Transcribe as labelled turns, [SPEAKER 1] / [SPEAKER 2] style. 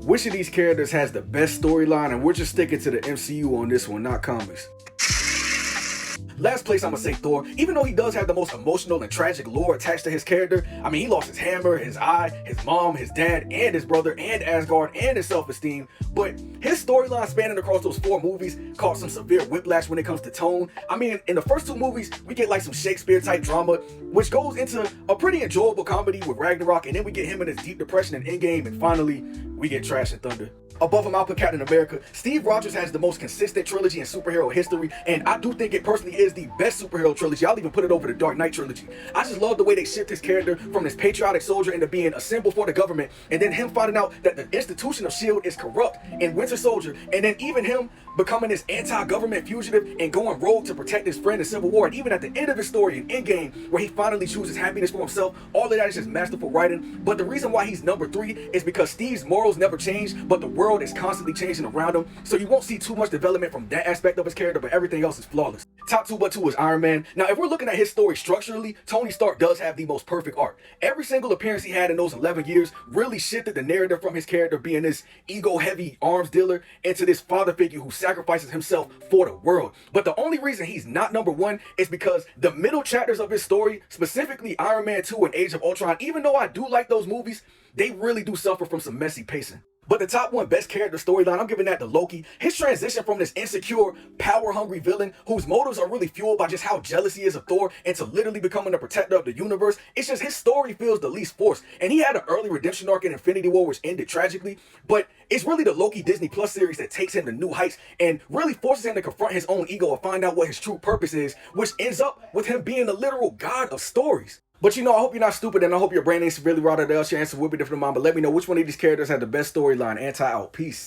[SPEAKER 1] which of these characters has the best storyline, and we're just sticking to the MCU on this one, not comics. Last place, I'm gonna say Thor. Even though he does have the most emotional and tragic lore attached to his character, I mean, he lost his hammer, his eye, his mom, his dad, and his brother, and Asgard, and his self-esteem. But his storyline spanning across those 4 movies caused some severe whiplash when it comes to tone. I mean, in the first 2 movies, we get like some Shakespeare-type drama, which goes into a pretty enjoyable comedy with Ragnarok, and then we get him in his deep depression in Endgame, and finally, we get Trash and Thunder. Above him, I'll put Captain America. Steve Rogers has the most consistent trilogy in superhero history, and I do think it personally is the best superhero trilogy. I'll even put it over the Dark Knight trilogy. I just love the way they shift his character from this patriotic soldier into being a symbol for the government, and then him finding out that the institution of S.H.I.E.L.D. is corrupt in Winter Soldier, and then even him becoming this anti-government fugitive and going rogue to protect his friend in Civil War, and even at the end of his story in Endgame, where he finally chooses happiness for himself. All of that is just masterful writing. But the reason why he's number 3 is because Steve's morals never change, but the world is constantly changing around him, so you won't see too much development from that aspect of his character, but everything else is flawless. Top 2 but 2 is Iron Man. Now, if we're looking at his story structurally, Tony Stark does have the most perfect arc. Every single appearance he had in those 11 years really shifted the narrative from his character being this ego-heavy arms dealer into this father figure who sacrifices himself for the world. But the only reason he's not number 1 is because the middle chapters of his story, specifically Iron Man 2 and Age of Ultron, even though I do like those movies, they really do suffer from some messy pacing. But the top 1 best character storyline, I'm giving that to Loki. His transition from this insecure, power-hungry villain whose motives are really fueled by just how jealous he is of Thor into literally becoming a protector of the universe, it's just his story feels the least forced. And he had an early redemption arc in Infinity War which ended tragically, but it's really the Loki Disney Plus series that takes him to new heights and really forces him to confront his own ego and find out what his true purpose is, which ends up with him being the literal god of stories. But you know, I hope you're not stupid, and I hope your brain ain't severely rotted. Else your answer will be different than mine. But let me know which one of these characters had the best storyline. Anti out. Peace.